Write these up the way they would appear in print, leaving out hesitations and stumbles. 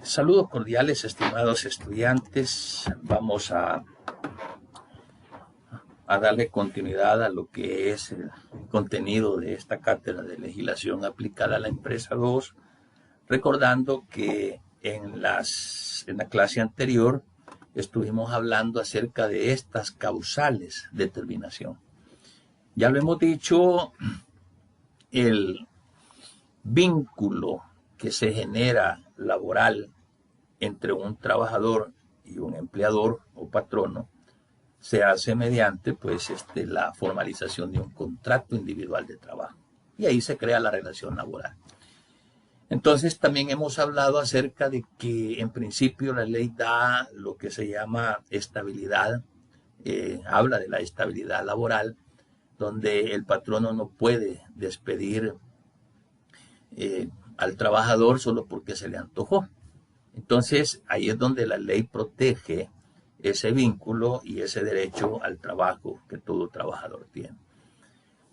Saludos cordiales, estimados estudiantes. Vamos a darle continuidad a lo que es el contenido de esta cátedra de legislación aplicada a la empresa 2, recordando que en la clase anterior estuvimos hablando acerca de estas causales de terminación. Ya lo hemos dicho, el vínculo que se genera laboral entre un trabajador y un empleador o patrono se hace mediante la formalización de un contrato individual de trabajo, y ahí se crea la relación laboral. Entonces también hemos hablado acerca de que en principio la ley da lo que se llama estabilidad, habla de la estabilidad laboral, donde el patrono no puede despedir al trabajador solo porque se le antojó. Entonces ahí es donde la ley protege ese vínculo y ese derecho al trabajo que todo trabajador tiene.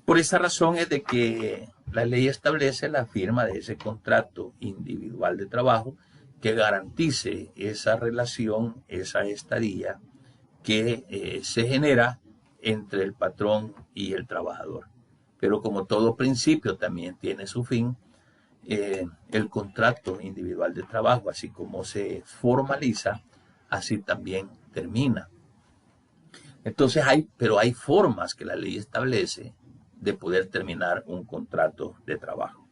Por esa razón es de que la ley establece la firma de ese contrato individual de trabajo que garantice esa relación, esa estadía que se genera entre el patrón y el trabajador. Pero como todo principio también tiene su fin, el contrato individual de trabajo, así como se formaliza, así también termina. Entonces pero hay formas que la ley establece de poder terminar un contrato de trabajo.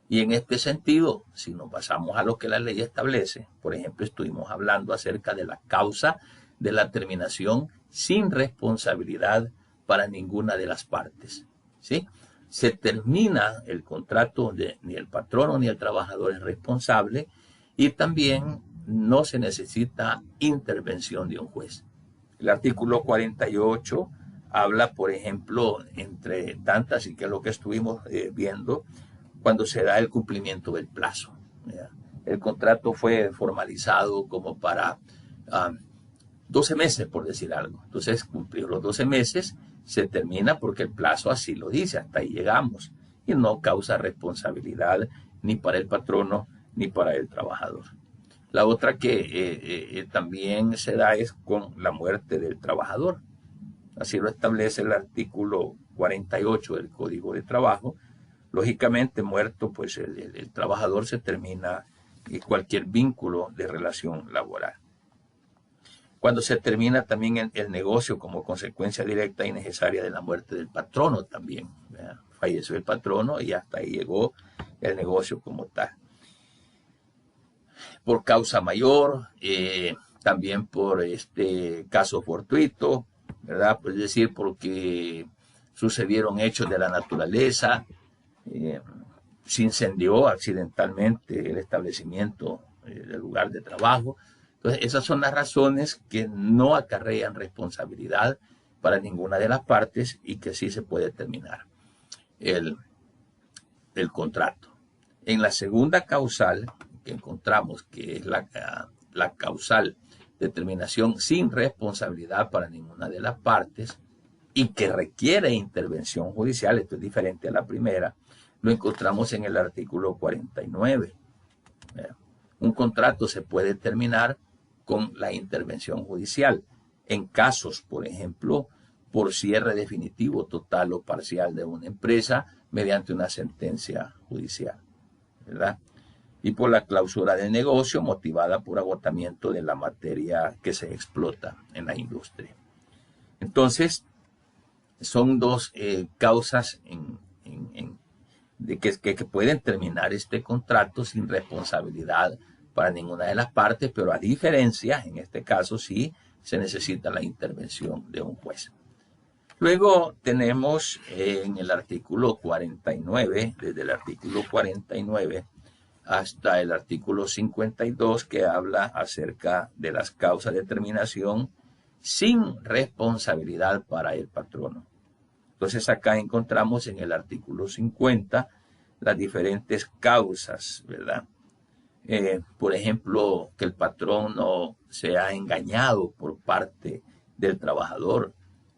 Y en este sentido, si nos basamos a lo que la ley establece, por ejemplo, estuvimos hablando acerca de la causa de la terminación sin responsabilidad para ninguna de las partes, ¿sí? Se termina el contrato ni el patrono ni el trabajador es responsable, y también no se necesita intervención de un juez. El artículo 48 habla, por ejemplo, entre tantas, y que es lo que estuvimos viendo, cuando se da el cumplimiento del plazo. ¿Ya? El contrato fue formalizado como para 12 meses, por decir algo. Entonces, cumplir los 12 meses, se termina porque el plazo así lo dice, hasta ahí llegamos. Y no causa responsabilidad ni para el patrono ni para el trabajador. La otra que también se da es con la muerte del trabajador. Así lo establece el artículo 48 del Código de Trabajo. Lógicamente, muerto pues el trabajador, se termina cualquier vínculo de relación laboral. Cuando se termina también el negocio como consecuencia directa y necesaria de la muerte del patrono también, ¿verdad? Falleció el patrono y hasta ahí llegó el negocio como tal. Por causa mayor, también por caso fortuito, ¿verdad? Pues decir, porque sucedieron hechos de la naturaleza, se incendió accidentalmente el establecimiento del lugar de trabajo. Entonces, esas son las razones que no acarrean responsabilidad para ninguna de las partes y que sí se puede terminar el contrato. En la segunda causal que encontramos, que es la causal de terminación sin responsabilidad para ninguna de las partes y que requiere intervención judicial, esto es diferente a la primera, lo encontramos en el artículo 49. Un contrato se puede terminar con la intervención judicial en casos, por ejemplo, por cierre definitivo, total o parcial de una empresa mediante una sentencia judicial, ¿verdad? Y por la clausura del negocio motivada por agotamiento de la materia que se explota en la industria. Entonces, son dos causas de que pueden terminar este contrato sin responsabilidad para ninguna de las partes, pero a diferencia, en este caso sí se necesita la intervención de un juez. Luego tenemos en el artículo 49, desde el artículo 49 hasta el artículo 52, que habla acerca de las causas de terminación sin responsabilidad para el patrono. Entonces acá encontramos en el artículo 50 las diferentes causas, ¿verdad? Por ejemplo, que el patrono sea engañado por parte del trabajador,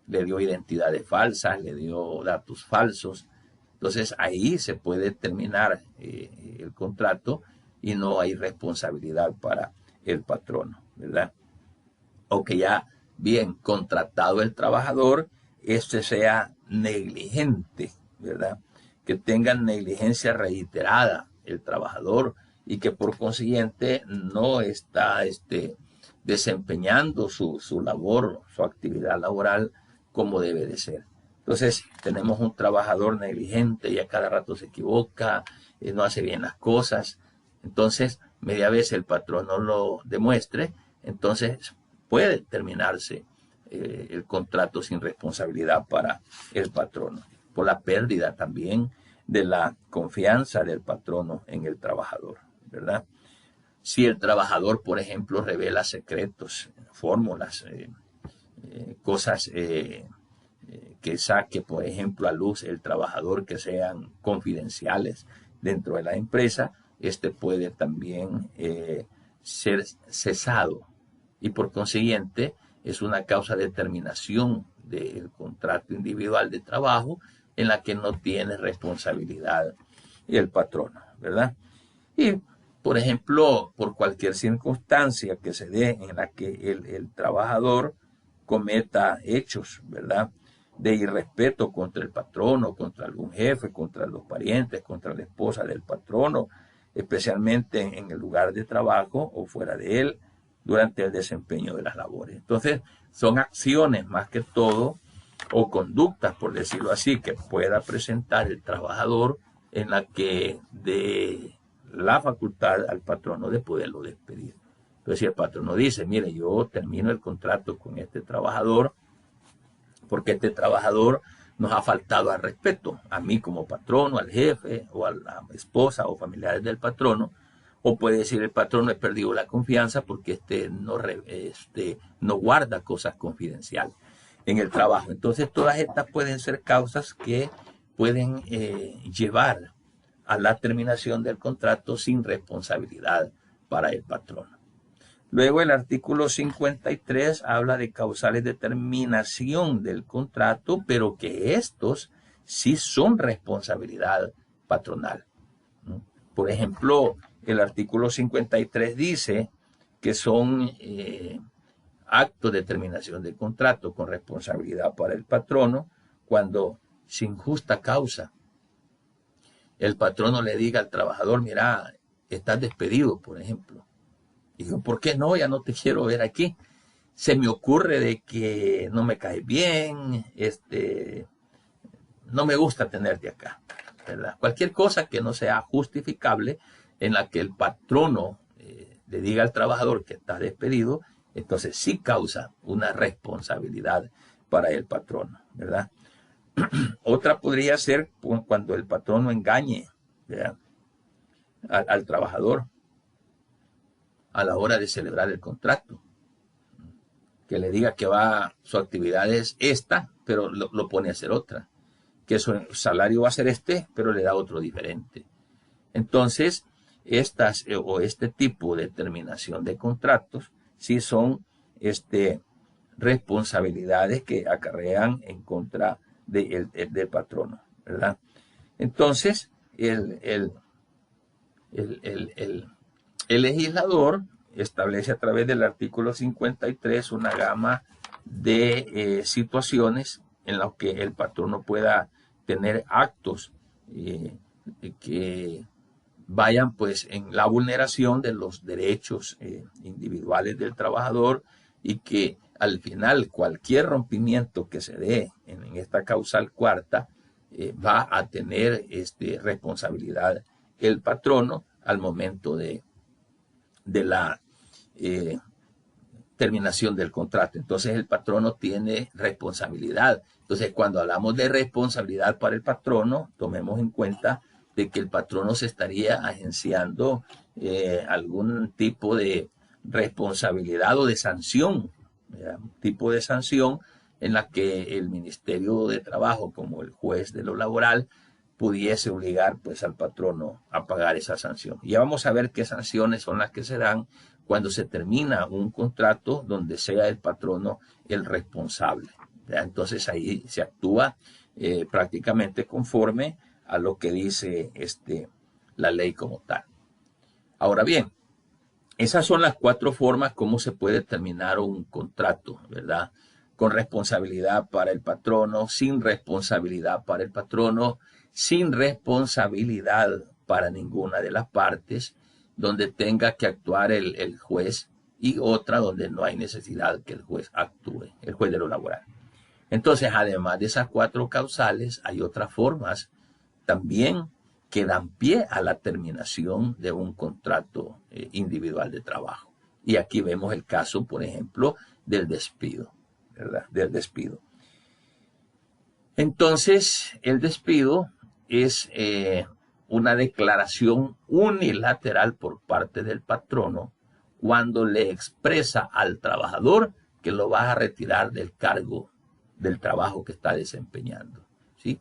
le dio identidades falsas, le dio datos falsos. Entonces ahí se puede terminar el contrato y no hay responsabilidad para el patrono, ¿verdad? O que ya bien contratado el trabajador, este sea negligente, ¿verdad? Que tenga negligencia reiterada el trabajador y que por consiguiente no está desempeñando su labor, su actividad laboral como debe de ser. Entonces tenemos un trabajador negligente y a cada rato se equivoca, no hace bien las cosas. Entonces, media vez el patrón no lo demuestre, entonces puede terminarse el contrato sin responsabilidad para el patrono, por la pérdida también de la confianza del patrono en el trabajador, ¿verdad? Si el trabajador, por ejemplo, revela secretos, fórmulas, cosas que saque, por ejemplo, a luz el trabajador que sean confidenciales dentro de la empresa, este puede también ser cesado y por consiguiente es una causa de terminación del contrato individual de trabajo en la que no tiene responsabilidad el patrono, ¿verdad? Y, por ejemplo, por cualquier circunstancia que se dé en la que el trabajador cometa hechos, ¿verdad?, de irrespeto contra el patrono, contra algún jefe, contra los parientes, contra la esposa del patrono, especialmente en el lugar de trabajo o fuera de él, durante el desempeño de las labores. Entonces, son acciones más que todo, o conductas, por decirlo así, que pueda presentar el trabajador en la que de la facultad al patrono de poderlo despedir. Entonces, si el patrono dice, mire, yo termino el contrato con este trabajador porque este trabajador nos ha faltado al respeto, a mí como patrono, al jefe, o a la esposa o familiares del patrono, o puede decir el patrono, he perdido la confianza porque no guarda cosas confidenciales en el trabajo. Entonces, todas estas pueden ser causas que pueden llevar a la terminación del contrato sin responsabilidad para el patrono. Luego el artículo 53 habla de causales de terminación del contrato, pero que estos sí son responsabilidad patronal. Por ejemplo, el artículo 53 dice que son actos de terminación del contrato con responsabilidad para el patrono cuando sin justa causa el patrono le diga al trabajador, mira, estás despedido, por ejemplo. Y yo, ¿por qué no? Ya no te quiero ver aquí. Se me ocurre de que no me caes bien, no me gusta tenerte acá, ¿verdad? Cualquier cosa que no sea justificable en la que el patrono le diga al trabajador que está despedido, entonces sí causa una responsabilidad para el patrono, ¿verdad? Otra podría ser cuando el patrono engañe, ¿verdad?, al trabajador a la hora de celebrar el contrato. Que le diga que su actividad es esta, pero lo pone a hacer otra. Que su salario va a ser pero le da otro diferente. Entonces, este tipo de terminación de contratos sí son responsabilidades que acarrean en contra del patrono, ¿verdad? Entonces, el legislador establece a través del artículo 53 una gama de situaciones en las que el patrono pueda tener actos que vayan pues en la vulneración de los derechos individuales del trabajador y que al final cualquier rompimiento que se dé en esta causal cuarta va a tener responsabilidad el patrono al momento de la terminación del contrato. Entonces el patrono tiene responsabilidad. Entonces cuando hablamos de responsabilidad para el patrono, tomemos en cuenta de que el patrono se estaría agenciando algún tipo de responsabilidad o de sanción, un tipo de sanción en la que el Ministerio de Trabajo, como el juez de lo laboral, pudiese obligar pues al patrono a pagar esa sanción. Y ya vamos a ver qué sanciones son las que se dan cuando se termina un contrato donde sea el patrono el responsable. ¿Ya? Entonces ahí se actúa prácticamente conforme a lo que dice la ley como tal. Ahora bien, esas son las 4 formas como se puede terminar un contrato, ¿verdad? Con responsabilidad para el patrono, sin responsabilidad para el patrono, sin responsabilidad para ninguna de las partes, donde tenga que actuar el juez, y otra donde no hay necesidad que el juez actúe, el juez de lo laboral. Entonces, además de esas 4 causales, hay otras formas también que dan pie a la terminación de un contrato individual de trabajo. Y aquí vemos el caso, por ejemplo, del despido, ¿verdad? Del despido. Entonces, el despido es una declaración unilateral por parte del patrono cuando le expresa al trabajador que lo va a retirar del cargo del trabajo que está desempeñando, ¿sí?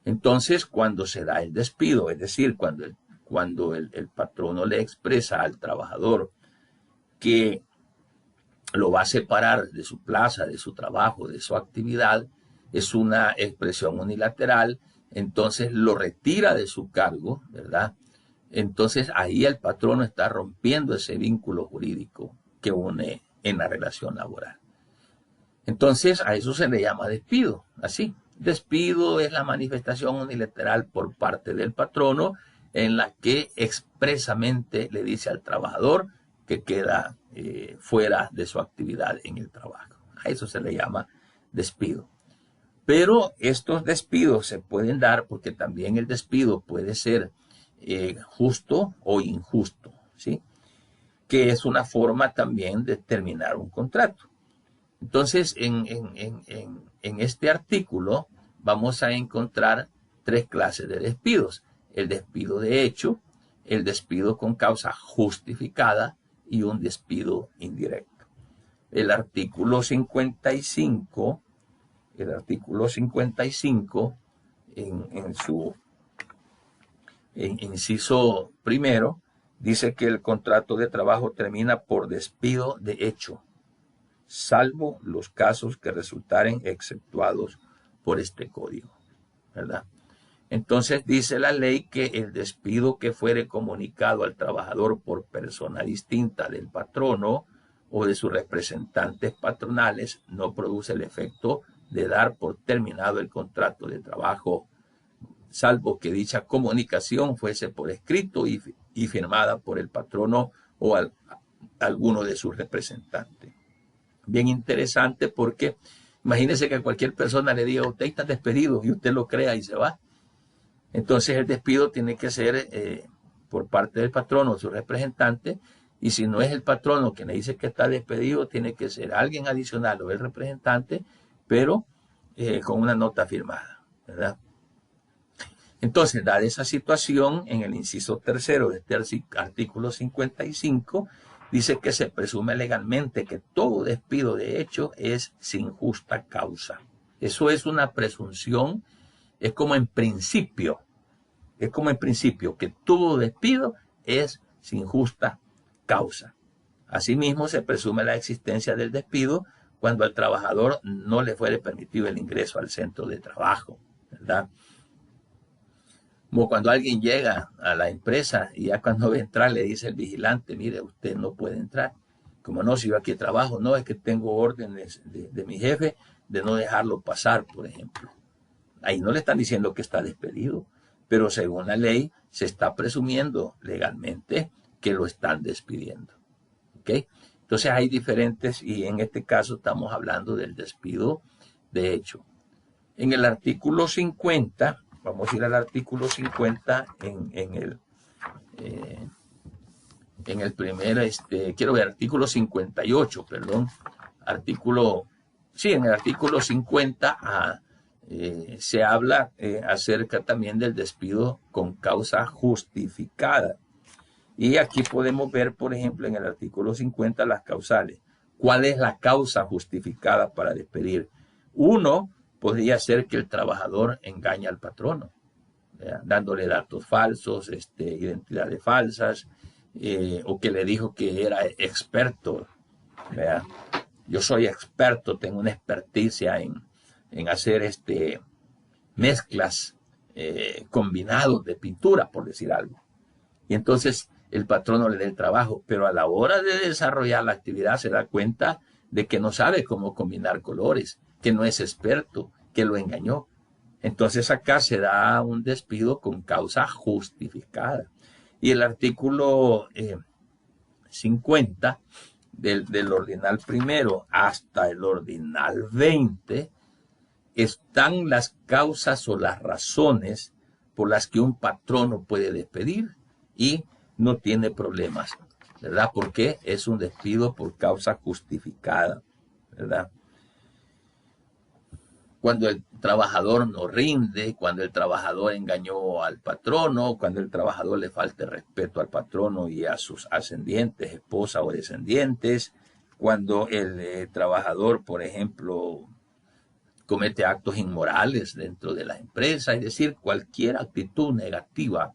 Entonces, cuando se da el despido, es decir, cuando el patrono le expresa al trabajador que lo va a separar de su plaza, de su trabajo, de su actividad, es una expresión unilateral, entonces lo retira de su cargo, ¿verdad? Entonces ahí el patrono está rompiendo ese vínculo jurídico que une en la relación laboral. Entonces a eso se le llama despido, así. Despido es la manifestación unilateral por parte del patrono en la que expresamente le dice al trabajador que queda fuera de su actividad en el trabajo. A eso se le llama despido. Pero estos despidos se pueden dar porque también el despido puede ser justo o injusto, ¿sí? Que es una forma también de terminar un contrato. Entonces, en este artículo vamos a encontrar 3 clases de despidos. El despido de hecho, el despido con causa justificada y un despido indirecto. El artículo 55 en su inciso primero, dice que el contrato de trabajo termina por despido de hecho, salvo los casos que resultaren exceptuados por este código, ¿verdad? Entonces dice la ley que el despido que fuere comunicado al trabajador por persona distinta del patrono o de sus representantes patronales no produce el efecto de dar por terminado el contrato de trabajo, salvo que dicha comunicación fuese por escrito y firmada por el patrono o alguno de sus representantes. Bien interesante porque imagínese que a cualquier persona le diga usted está despedido y usted lo crea y se va. Entonces el despido tiene que ser por parte del patrono o su representante, y si no es el patrono quien le dice que está despedido, tiene que ser alguien adicional o el representante, pero con una nota firmada, ¿verdad? Entonces, dada esa situación, en el inciso tercero de este artículo 55, dice que se presume legalmente que todo despido de hecho es sin justa causa. Eso es una presunción, es como en principio que todo despido es sin justa causa. Asimismo, se presume la existencia del despido cuando al trabajador no le fuere permitido el ingreso al centro de trabajo, ¿verdad? Como cuando alguien llega a la empresa y ya cuando va a entrar le dice el vigilante, mire, usted no puede entrar. Como no, si yo aquí trabajo, no, es que tengo órdenes de mi jefe de no dejarlo pasar, por ejemplo. Ahí no le están diciendo que está despedido, pero según la ley se está presumiendo legalmente que lo están despidiendo. ¿Ok? Entonces hay diferentes, y en este caso estamos hablando del despido de hecho. En el artículo 50, vamos a ir al artículo 50 en el primer, quiero ver, artículo 58, perdón, en el artículo 50 se habla acerca también del despido con causa justificada. Y aquí podemos ver, por ejemplo, en el artículo 50 las causales. ¿Cuál es la causa justificada para despedir? Uno, podría ser que el trabajador engaña al patrono, dándole datos falsos, identidades falsas, o que le dijo que era experto. ¿Verdad? Yo soy experto, tengo una experticia en hacer mezclas combinados de pintura, por decir algo. Y entonces el patrono le dé el trabajo, pero a la hora de desarrollar la actividad se da cuenta de que no sabe cómo combinar colores, que no es experto, que lo engañó. Entonces acá se da un despido con causa justificada. Y el artículo 50 del ordinal primero hasta el ordinal 20 están las causas o las razones por las que un patrono puede despedir y no tiene problemas, ¿verdad? Porque es un despido por causa justificada, ¿verdad? Cuando el trabajador no rinde, cuando el trabajador engañó al patrono, cuando el trabajador le falta respeto al patrono y a sus ascendientes, esposa o descendientes, cuando el trabajador, por ejemplo, comete actos inmorales dentro de la empresa, es decir, cualquier actitud negativa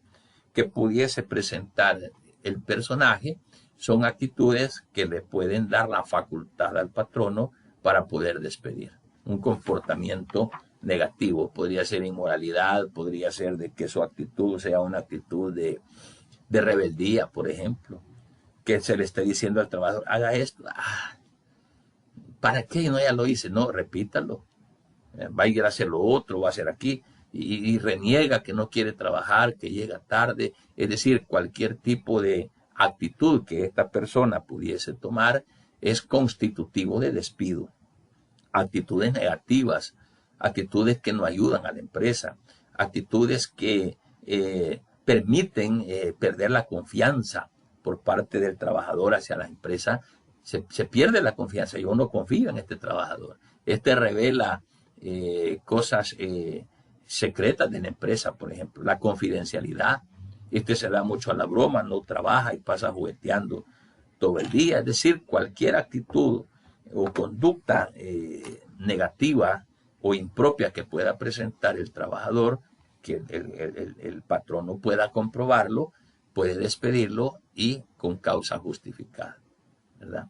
que pudiese presentar el personaje, son actitudes que le pueden dar la facultad al patrono para poder despedir. Un comportamiento negativo, podría ser inmoralidad, podría ser de que su actitud sea una actitud de rebeldía, por ejemplo, que se le esté diciendo al trabajador, haga esto, ¿para qué? No, ya lo hice, no, repítalo, va a ir a hacer lo otro, va a hacer aquí, y reniega que no quiere trabajar, que llega tarde, es decir, cualquier tipo de actitud que esta persona pudiese tomar es constitutivo de despido. Actitudes negativas, actitudes que no ayudan a la empresa, actitudes que permiten perder la confianza por parte del trabajador hacia la empresa. Se pierde la confianza. Yo no confío en este trabajador. Este revela cosas secretas de la empresa, por ejemplo, la confidencialidad. Este se da mucho a la broma, no trabaja y pasa jugueteando todo el día. Es decir, cualquier actitud o conducta negativa o impropia que pueda presentar el trabajador, que el patrono pueda comprobarlo, puede despedirlo y con causa justificada, ¿verdad?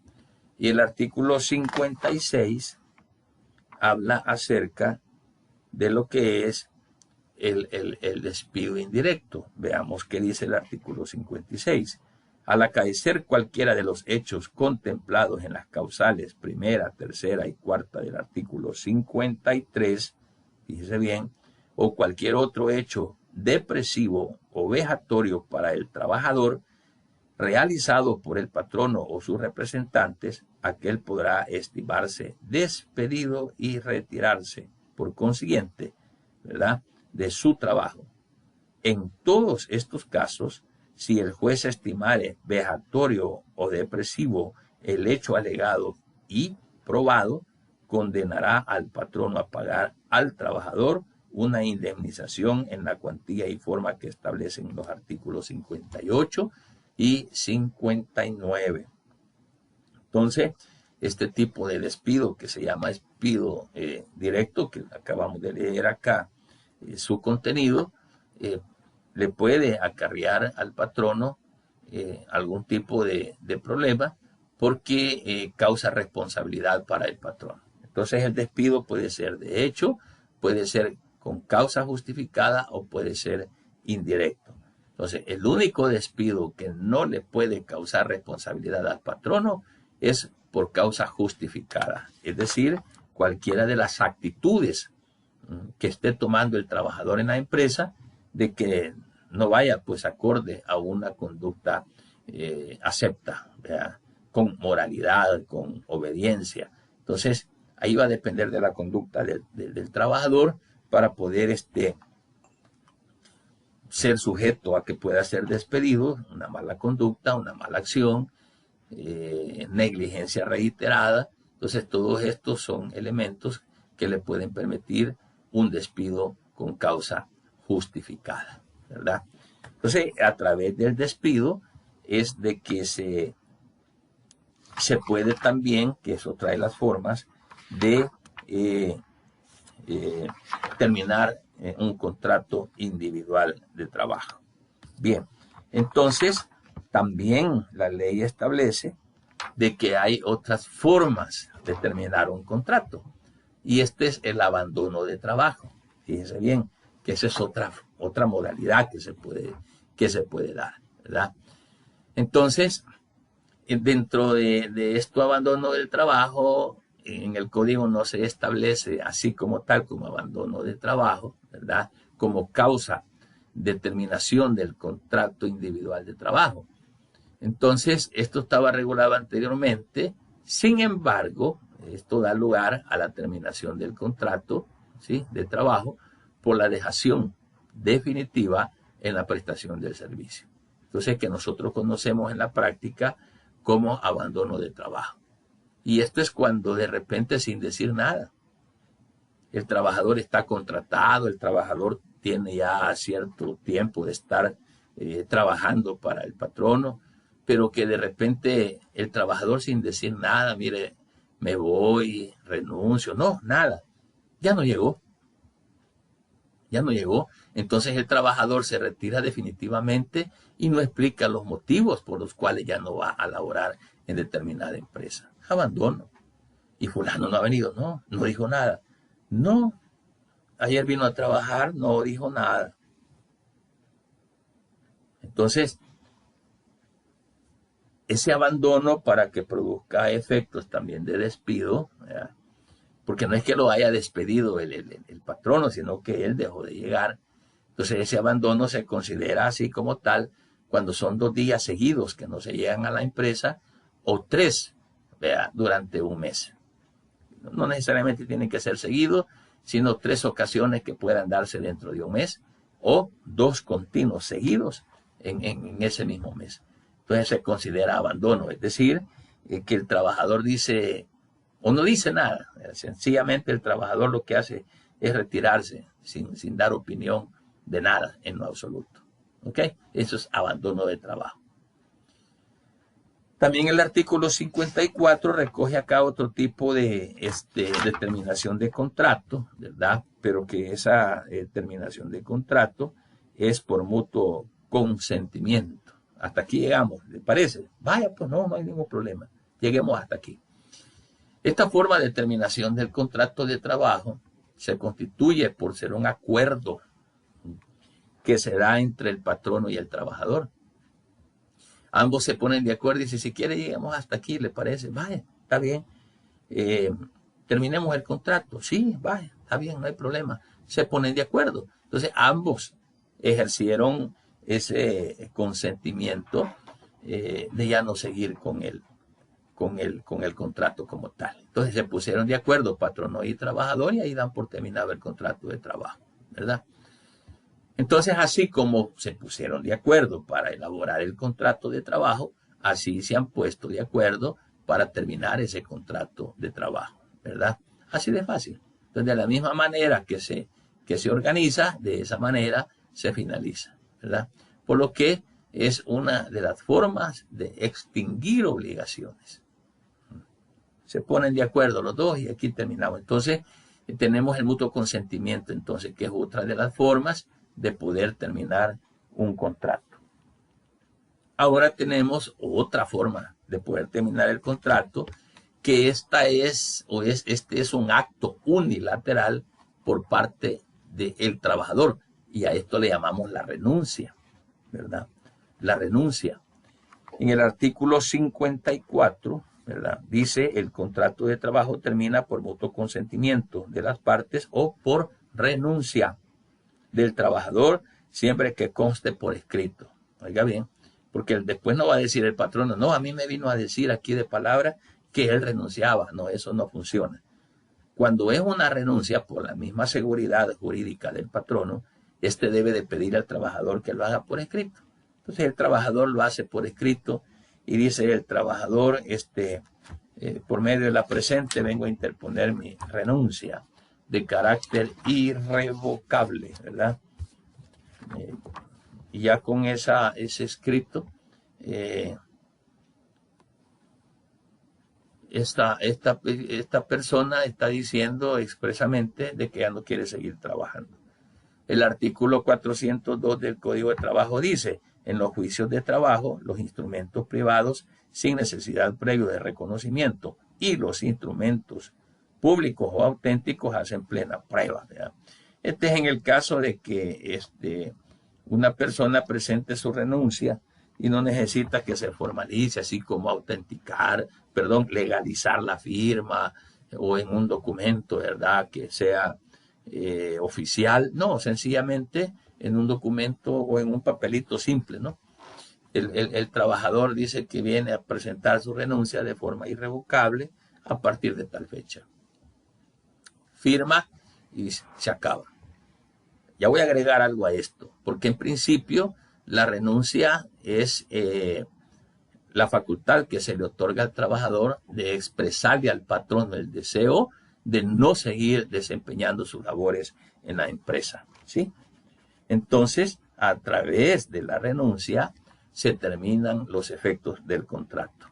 Y el artículo 56 habla acerca de lo que es el despido indirecto. Veamos qué dice el artículo 56. Al acaecer cualquiera de los hechos contemplados en las causales primera, tercera y cuarta del artículo 53, fíjese bien, o cualquier otro hecho depresivo o vejatorio para el trabajador, realizado por el patrono o sus representantes, aquel podrá estimarse despedido y retirarse, por consiguiente, ¿verdad?, de su trabajo. En todos estos casos, si el juez estimare vejatorio o depresivo el hecho alegado y probado, condenará al patrono a pagar al trabajador una indemnización en la cuantía y forma que establecen los artículos 58 y 59. Entonces, este tipo de despido que se llama despido directo, que acabamos de leer acá, su contenido, le puede acarrear al patrono algún tipo de problema porque causa responsabilidad para el patrono. Entonces el despido puede ser de hecho, puede ser con causa justificada o puede ser indirecto. Entonces el único despido que no le puede causar responsabilidad al patrono es por causa justificada, es decir, cualquiera de las actitudes que esté tomando el trabajador en la empresa, de que no vaya pues acorde a una conducta acepta, ¿verdad?, con moralidad, con obediencia. Entonces ahí va a depender de la conducta del trabajador para poder ser sujeto a que pueda ser despedido, una mala conducta, una mala acción, negligencia reiterada. Entonces todos estos son elementos que le pueden permitir un despido con causa justificada, ¿verdad? Entonces, a través del despido es de que se puede también, que eso trae las formas de terminar un contrato individual de trabajo. Bien, entonces también la ley establece de que hay otras formas de terminar un contrato. Y este es el abandono de trabajo. Fíjense bien, que esa es otra modalidad que se puede dar, ¿verdad? Entonces, dentro de esto abandono del trabajo, en el código no se establece así como tal, como abandono de trabajo, ¿verdad? Como causa de terminación del contrato individual de trabajo. Entonces, esto estaba regulado anteriormente, sin embargo, esto da lugar a la terminación del contrato, ¿sí?, de trabajo por la dejación definitiva en la prestación del servicio. Entonces, que nosotros conocemos en la práctica como abandono de trabajo. Y esto es cuando de repente, sin decir nada, el trabajador está contratado, el trabajador tiene ya cierto tiempo de estar trabajando para el patrono, pero que de repente el trabajador, sin decir nada, mire, me voy, renuncio, no, nada, ya no llegó. Ya no llegó. Entonces el trabajador se retira definitivamente y no explica los motivos por los cuales ya no va a laborar en determinada empresa. Abandono. Y fulano no ha venido, no, no dijo nada. No, ayer vino a trabajar, no dijo nada. Entonces, ese abandono, para que produzca efectos también de despido, ¿verdad?, porque no es que lo haya despedido el patrono, sino que él dejó de llegar. Entonces ese abandono se considera así como tal cuando son 2 días seguidos que no se llegan a la empresa, o 3, ¿vea?, durante un mes. No necesariamente tienen que ser seguidos, sino 3 ocasiones que puedan darse dentro de un mes, o 2 continuos seguidos en ese mismo mes. Entonces se considera abandono, es decir, que el trabajador dice o no dice nada. Sencillamente el trabajador lo que hace es retirarse sin dar opinión de nada en lo absoluto. ¿Ok? Eso es abandono de trabajo. También el artículo 54 recoge acá otro tipo de terminación de contrato, ¿verdad? Pero que esa terminación de contrato es por mutuo consentimiento. Hasta aquí llegamos, ¿le parece? Vaya, pues no hay ningún problema. Lleguemos hasta aquí. Esta forma de terminación del contrato de trabajo se constituye por ser un acuerdo que se da entre el patrono y el trabajador. Ambos se ponen de acuerdo y dicen, si quiere llegamos hasta aquí, ¿le parece? Vaya, está bien. Terminemos el contrato. Sí, vaya, está bien, no hay problema. Se ponen de acuerdo. Entonces ambos ejercieron ese consentimiento de ya no seguir con el contrato como tal. Entonces se pusieron de acuerdo patrono y trabajador y ahí dan por terminado el contrato de trabajo, ¿verdad? Entonces, así como se pusieron de acuerdo para elaborar el contrato de trabajo, así se han puesto de acuerdo para terminar ese contrato de trabajo, ¿verdad? Así de fácil. Entonces, de la misma manera que se organiza, de esa manera se finaliza, ¿verdad? Por lo que es una de las formas de extinguir obligaciones. Se ponen de acuerdo los dos y aquí terminamos. Entonces, tenemos el mutuo consentimiento, entonces, que es otra de las formas de poder terminar un contrato. Ahora tenemos otra forma de poder terminar el contrato, que este es un acto unilateral por parte del trabajador, y a esto le llamamos la renuncia, ¿verdad? La renuncia. En el artículo 54, ¿verdad?, dice, el contrato de trabajo termina por mutuo consentimiento de las partes o por renuncia del trabajador, siempre que conste por escrito. Oiga bien, porque después no va a decir el patrono, no, a mí me vino a decir aquí de palabra que él renunciaba. No, eso no funciona. Cuando es una renuncia por la misma seguridad jurídica del patrono, debe de pedir al trabajador que lo haga por escrito. Entonces el trabajador lo hace por escrito y dice el trabajador, por medio de la presente vengo a interponer mi renuncia de carácter irrevocable, ¿verdad? Y ya con ese escrito, esta persona está diciendo expresamente de que ya no quiere seguir trabajando. El artículo 402 del Código de Trabajo dice, en los juicios de trabajo, los instrumentos privados sin necesidad previo de reconocimiento y los instrumentos públicos o auténticos hacen plena prueba, ¿verdad? Este es en el caso de que una persona presente su renuncia y no necesita que se formalice, así como legalizar la firma o en un documento, ¿verdad? Que sea oficial. No, sencillamente en un documento o en un papelito simple, ¿no? El trabajador dice que viene a presentar su renuncia de forma irrevocable a partir de tal fecha. Firma y se acaba. Ya voy a agregar algo a esto, porque en principio la renuncia es la facultad que se le otorga al trabajador de expresarle al patrón el deseo de no seguir desempeñando sus labores en la empresa, ¿sí? Entonces, a través de la renuncia se terminan los efectos del contrato.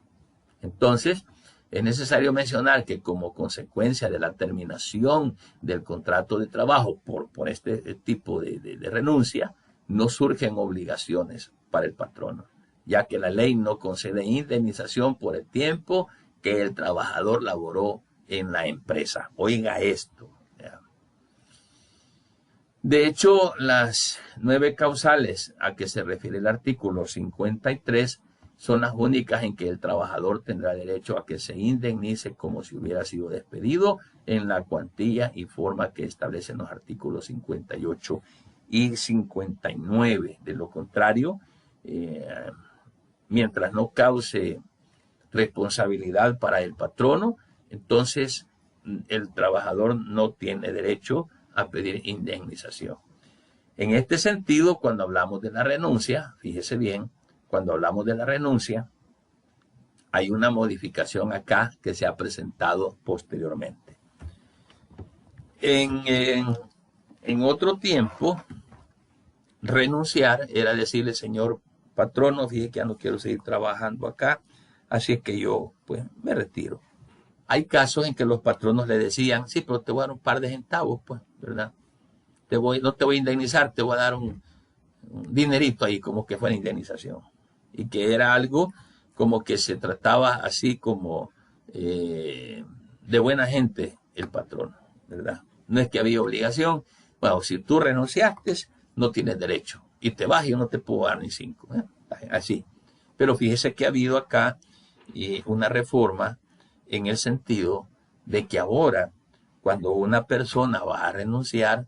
Entonces, es necesario mencionar que como consecuencia de la terminación del contrato de trabajo por este tipo de renuncia, no surgen obligaciones para el patrono, ya que la ley no concede indemnización por el tiempo que el trabajador laboró en la empresa. Oiga esto. De hecho, las 9 causales a que se refiere el artículo 53 son las únicas en que el trabajador tendrá derecho a que se indemnice como si hubiera sido despedido en la cuantía y forma que establecen los artículos 58 y 59. De lo contrario, mientras no cause responsabilidad para el patrono, entonces el trabajador no tiene derecho a pedir indemnización. En este sentido, cuando hablamos de la renuncia, fíjese bien, cuando hablamos de la renuncia, hay una modificación acá que se ha presentado posteriormente. En otro tiempo, renunciar era decirle, señor patrono, fíjese que ya no quiero seguir trabajando acá, así es que yo pues me retiro. Hay casos en que los patronos le decían, sí, pero te voy a dar un par de centavos, pues, ¿verdad? No te voy a indemnizar, te voy a dar un dinerito ahí, como que fuera indemnización. Y que era algo como que se trataba así como de buena gente el patrón, ¿verdad? No es que había obligación. Bueno, si tú renunciaste, no tienes derecho. Y te vas, yo no te puedo dar ni 5. Así. Pero fíjese que ha habido acá una reforma en el sentido de que ahora, cuando una persona va a renunciar,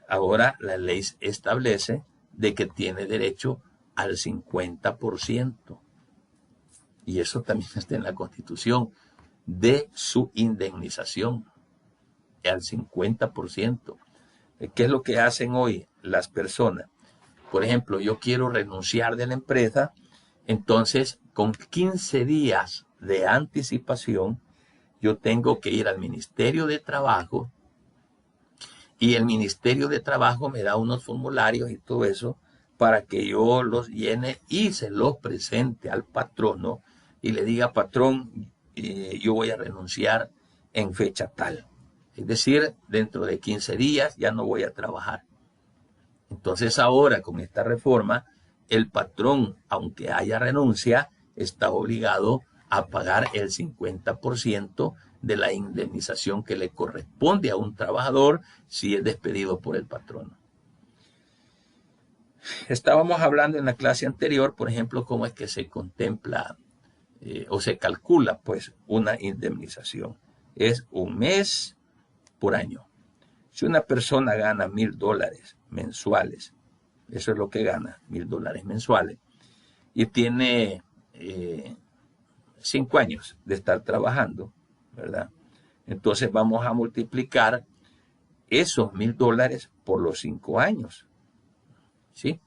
ahora la ley establece de que tiene derecho al 50%. Y eso también está en la Constitución, de su indemnización, al 50%. ¿Qué es lo que hacen hoy las personas? Por ejemplo, yo quiero renunciar de la empresa, entonces con 15 días de anticipación, yo tengo que ir al Ministerio de Trabajo y el Ministerio de Trabajo me da unos formularios y todo eso para que yo los llene y se los presente al patrono y le diga, patrón, yo voy a renunciar en fecha tal. Es decir, dentro de 15 días ya no voy a trabajar. Entonces ahora con esta reforma, el patrón, aunque haya renuncia, está obligado a pagar el 50% de la indemnización que le corresponde a un trabajador si es despedido por el patrono. Estábamos hablando en la clase anterior, por ejemplo, cómo es que se contempla o se calcula pues una indemnización. Es un mes por año. Si una persona gana $1,000 mensuales, eso es lo que gana, $1,000 mensuales, y tiene 5 años de estar trabajando, ¿verdad? Entonces vamos a multiplicar esos $1,000 por los 5 años, ¿sí?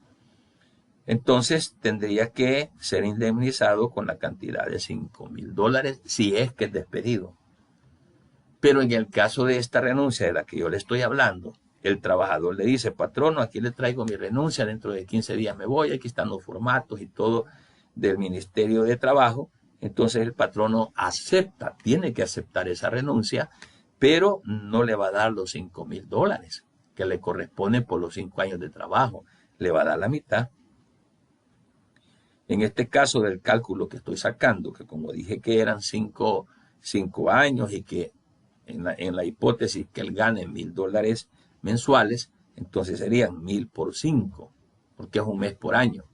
Entonces tendría que ser indemnizado con la cantidad de $5,000 si es que es despedido. Pero en el caso de esta renuncia de la que yo le estoy hablando, el trabajador le dice, patrono, aquí le traigo mi renuncia, dentro de 15 días me voy, aquí están los formatos y todo del Ministerio de Trabajo. Entonces el patrono acepta, tiene que aceptar esa renuncia, pero no le va a dar los $5,000 que le corresponden por los 5 años de trabajo, le va a dar la mitad. En este caso del cálculo que estoy sacando, que como dije que eran 5 años y que en la hipótesis que él gane $1,000 mensuales, entonces serían 1,000 por 5, porque es un mes por año.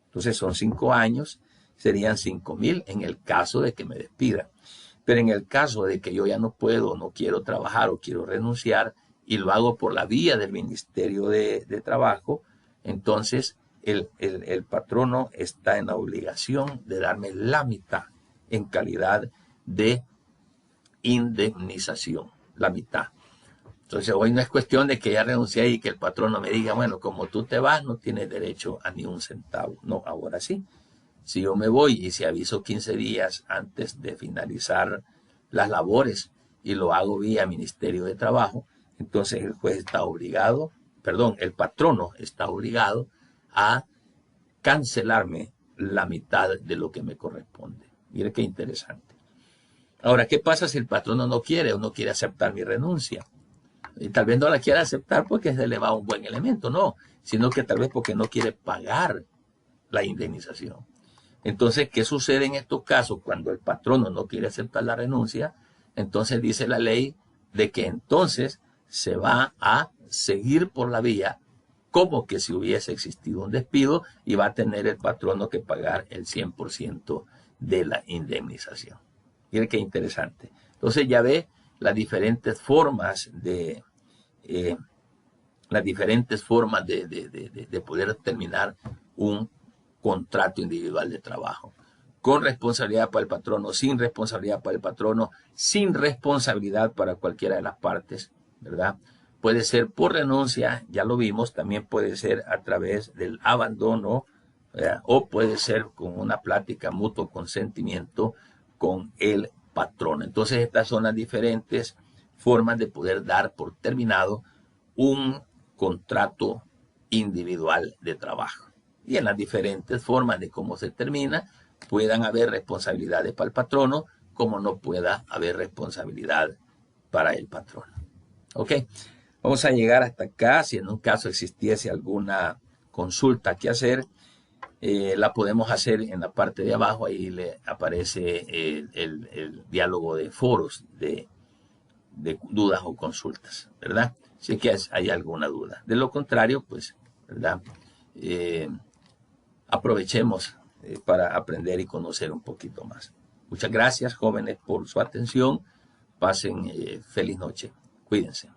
Entonces son 5 años, serían 5,000 en el caso de que me despidan. Pero en el caso de que yo ya no puedo, no quiero trabajar o quiero renunciar y lo hago por la vía del Ministerio de Trabajo, entonces el patrono está en la obligación de darme la mitad en calidad de indemnización, la mitad. Entonces hoy no es cuestión de que ya renuncié y que el patrono me diga, bueno, como tú te vas, no tienes derecho a ni un centavo. No, ahora sí. Si yo me voy y si aviso 15 días antes de finalizar las labores y lo hago vía Ministerio de Trabajo, entonces el juez está obligado, perdón, el patrono está obligado a cancelarme la mitad de lo que me corresponde. Mire qué interesante. Ahora, ¿qué pasa si el patrono no quiere o no quiere aceptar mi renuncia? Y tal vez no la quiera aceptar porque se le va un buen elemento, no, sino que tal vez porque no quiere pagar la indemnización. Entonces, ¿qué sucede en estos casos cuando el patrono no quiere aceptar la renuncia? Entonces dice la ley de que entonces se va a seguir por la vía como que si hubiese existido un despido y va a tener el patrono que pagar el 100% de la indemnización. Miren qué interesante. Entonces ya ve las diferentes formas de poder terminar un contrato individual de trabajo. Con responsabilidad para el patrono, sin responsabilidad para el patrono, sin responsabilidad para cualquiera de las partes, ¿verdad? Puede ser por renuncia, ya lo vimos, también puede ser a través del abandono, ¿verdad? O puede ser con una plática mutuo consentimiento con el patrono. Entonces estas son las diferentes formas de poder dar por terminado un contrato individual de trabajo. Y en las diferentes formas de cómo se termina, puedan haber responsabilidades para el patrono, como no pueda haber responsabilidad para el patrono. ¿Ok? Vamos a llegar hasta acá. Si en un caso existiese alguna consulta que hacer, la podemos hacer en la parte de abajo. Ahí le aparece el diálogo de foros de dudas o consultas, ¿verdad? Si es que hay alguna duda. De lo contrario, pues, ¿verdad? Aprovechemos para aprender y conocer un poquito más. Muchas gracias, jóvenes, por su atención. Pasen feliz noche. Cuídense.